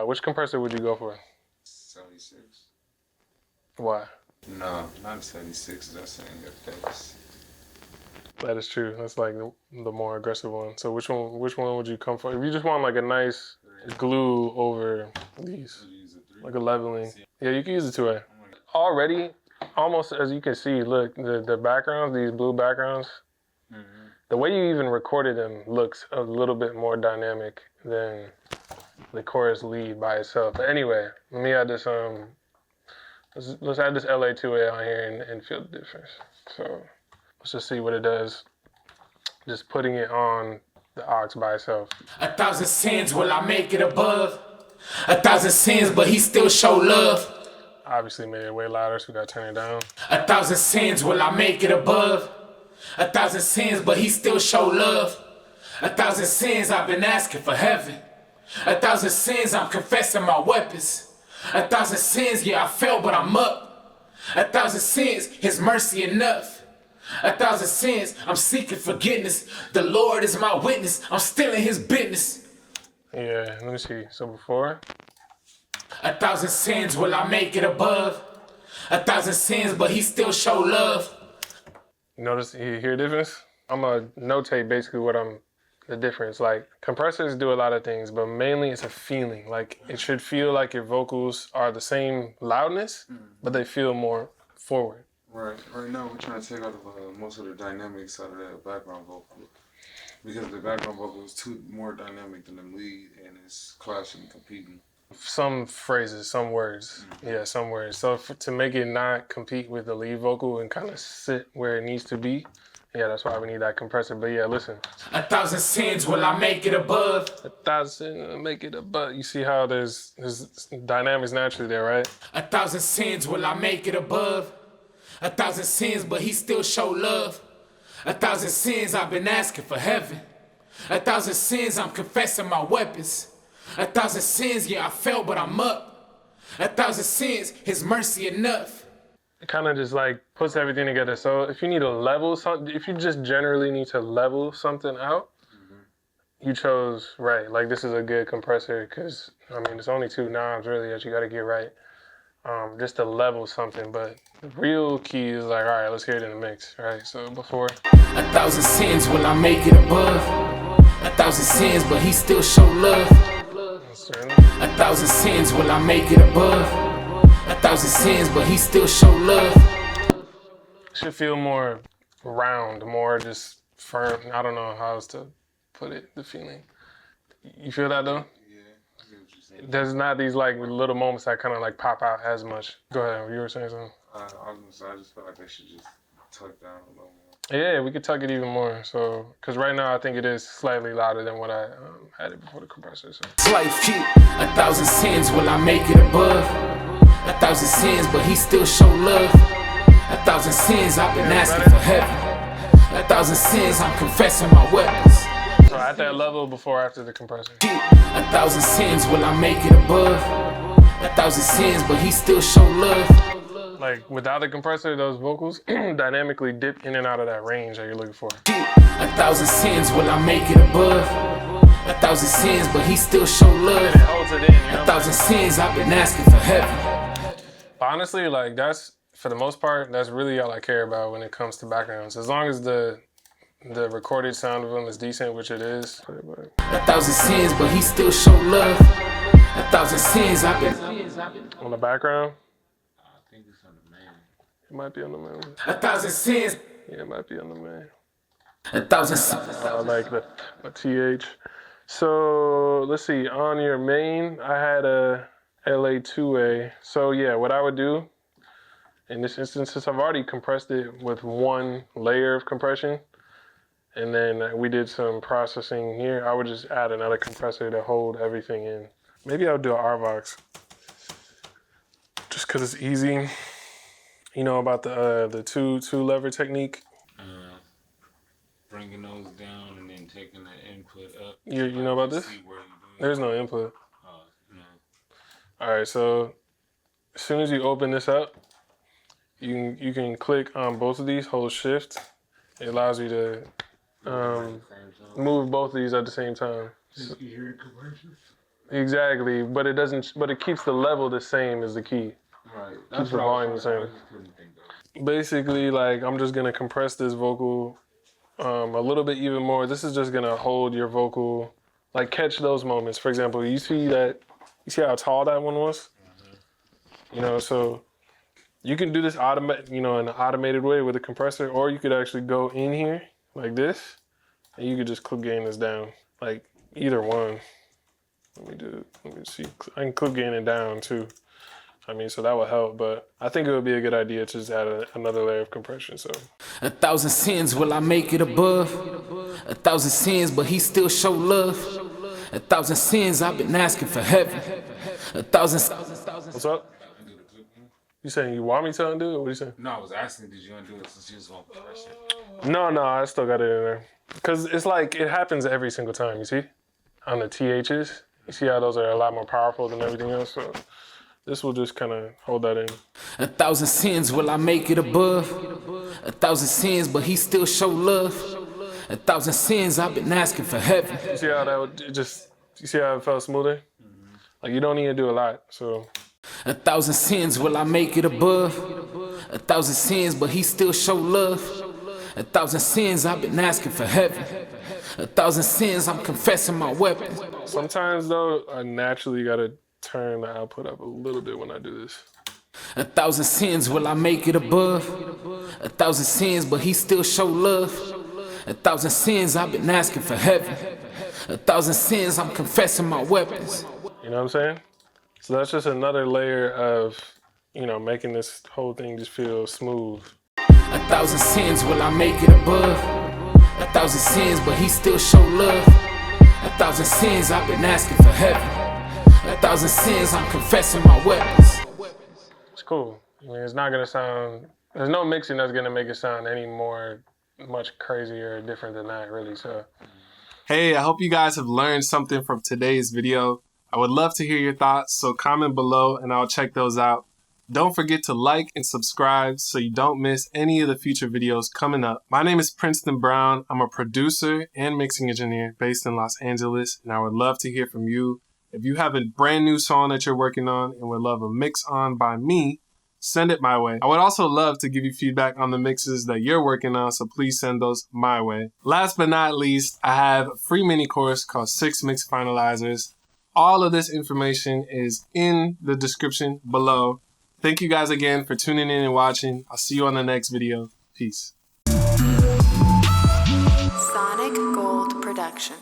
Which compressor would you go for? 76. Why? No, not 76. That's in your face. That is true. That's like the more aggressive one. So which one would you come for? If you just want like a nice glue over these, like a leveling. Yeah, you can use the 2A. Already, almost as you can see, look, the backgrounds, these blue backgrounds, the way you even recorded them looks a little bit more dynamic than the chorus lead by itself. But anyway, let me add this, let's add this LA2A on here and feel the difference. So let's just see what it does. Just putting it on the aux by itself. 1,000 sins, will I make it above? 1,000 sins, but he still show love. Obviously made it way louder, so we gotta turn it down. 1,000 sins, will I make it above? 1,000 sins, but he still show love. 1,000 sins, I've been asking for heaven. 1,000 sins, I'm confessing my weapons. 1,000 sins, yeah, I fell, but I'm up. 1,000 sins, his mercy enough. 1,000 sins, I'm seeking forgiveness. The Lord is my witness, I'm still in his business. Yeah, let me see. So before. 1,000 sins, will I make it above? 1,000 sins, but he still show love. Notice, you hear the difference? I'm gonna notate basically the difference. Like, compressors do a lot of things, but mainly it's a feeling. Like, it should feel like your vocals are the same loudness, but they feel more forward. Right now we're trying to take out most of the dynamics out of that background vocal. Because the background vocal is more dynamic than the lead, and it's clashing and competing. Some phrases, some words. Yeah, some words. So to make it not compete with the lead vocal and kind of sit where it needs to be, yeah, that's why we need that compressor. But yeah, listen. 1,000 sins, will I make it above? 1,000, make it above. You see how there's dynamics naturally there, right? 1,000 sins, will I make it above? 1,000 sins, but he still show love. 1,000 sins, I've been asking for heaven. 1,000 sins, I'm confessing my weapons. 1,000 sins, yeah, I fell, but I'm up. 1,000 sins, his mercy enough. It kind of just like puts everything together. So if you need to level something, if you just generally need to level something out, you chose right. Like, this is a good compressor because, I mean, it's only 2 knobs really that you got to get right. Just to level something, but the real key is like, all right, let's hear it in the mix, right? So before. 1,000 sins, will I make it above? 1,000 sins, but he still show love. 1,000 sins, will I make it above? 1,000 sins, but he still show love. Should feel more round, more just firm. I don't know how else to put it, the feeling. You feel that though? There's not these like little moments that kind of like pop out as much. Go ahead, you were saying something? I was gonna say, I just feel like they should just tuck down a little more. Yeah, we could tuck it even more. So, because right now I think it is slightly louder than what I had it before the compressor. So. Life cute. 1,000 sins, will I make it above? 1,000 sins, but he still show love. 1,000 sins, I've been asking for heaven. 1,000 sins, I'm confessing my weapons. So at that level before or after the compressor? 1,000 sins, will I make it above? 1,000 sins, but he still show love. Like, without the compressor, those vocals dynamically dip in and out of that range that you're looking for. 1,000 sins, will I make it above? 1,000 sins, but he still show love. It holds it in, you know? 1,000 sins, I've been asking for heaven. But honestly, like, that's, for the most part, that's really all I care about when it comes to backgrounds. As long as the recorded sound of them is decent, which it is. 1,000 sins, but he still show love. 1,000 sins, I've been. On the background? I think it's on the main. It might be on the main. 1,000 sins. Yeah, it might be on the main. 1,000 sins. I like the TH. So let's see, on your main, I had a LA2A. So yeah, what I would do in this instance, since I've already compressed it with one layer of compression, and then we did some processing here, I would just add another compressor to hold everything in. Maybe I'll do a Rvox, just cause it's easy. You know about the two lever technique? Bringing those down and then taking the input up. You know about this? There's no input. No. All right, so as soon as you open this up, you can click on both of these, hold shift. It allows you to move both of these at the same time. You hear the compression? Exactly, but it doesn't. But it keeps the level the same as the key. Right. Keeps the volume the same. Basically, like I'm just gonna compress this vocal a little bit even more. This is just gonna hold your vocal, like catch those moments. For example, you see how tall that one was? You know, so you can do this in an automated way with a compressor, or you could actually go in here like this, and you could just clip gain this down, like either one. Let me see. I can clip gain it down too. I mean, so that would help, but I think it would be a good idea to just add another layer of compression. So 1,000 sins, will I make it above? 1,000 sins, but he still show love. 1,000 sins, I've been asking for heaven. 1,000. What's up? You saying you want me to undo it? What are you saying? No, I was asking, did you undo it since you was on compression? No, I still got it in there. Because it's like, it happens every single time, you see? On the THs. You see how those are a lot more powerful than everything else? So this will just kind of hold that in. 1,000 sins, will I make it above? 1,000 sins, but he still show love. 1,000 sins, I've been asking for heaven. You see how that would you see how it felt smoother? Like you don't need to do a lot, so. 1,000 sins, will I make it above? 1,000 sins, but he still show love. 1,000 sins, I've been asking for heaven. 1,000 sins, I'm confessing my weapons. Sometimes though, I naturally gotta turn the output up a little bit when I do this. 1,000 sins, will I make it above? 1,000 sins, but he still show love. 1,000 sins, I've been asking for heaven. 1,000 sins, I'm confessing my weapons. You know what I'm saying? So that's just another layer of, making this whole thing just feel smooth. 1,000 sins, will I make it above? 1,000 sins, but he still show love. 1,000 sins, I've been asking for heaven. 1,000 sins, I'm confessing my weapons. It's cool. I mean, it's not gonna sound, there's no mixing that's gonna make it sound any much crazier or different than that, really, so. Hey, I hope you guys have learned something from today's video. I would love to hear your thoughts, so comment below and I'll check those out. Don't forget to like and subscribe so you don't miss any of the future videos coming up. My name is Princeton Brown. I'm a producer and mixing engineer based in Los Angeles, and I would love to hear from you. If you have a brand new song that you're working on and would love a mix on by me, send it my way. I would also love to give you feedback on the mixes that you're working on, so please send those my way. Last but not least, I have a free mini course called 6 Mix Finalizers. All of this information is in the description below. Thank you guys again for tuning in and watching. I'll see you on the next video. Peace. Sonic Gold Production.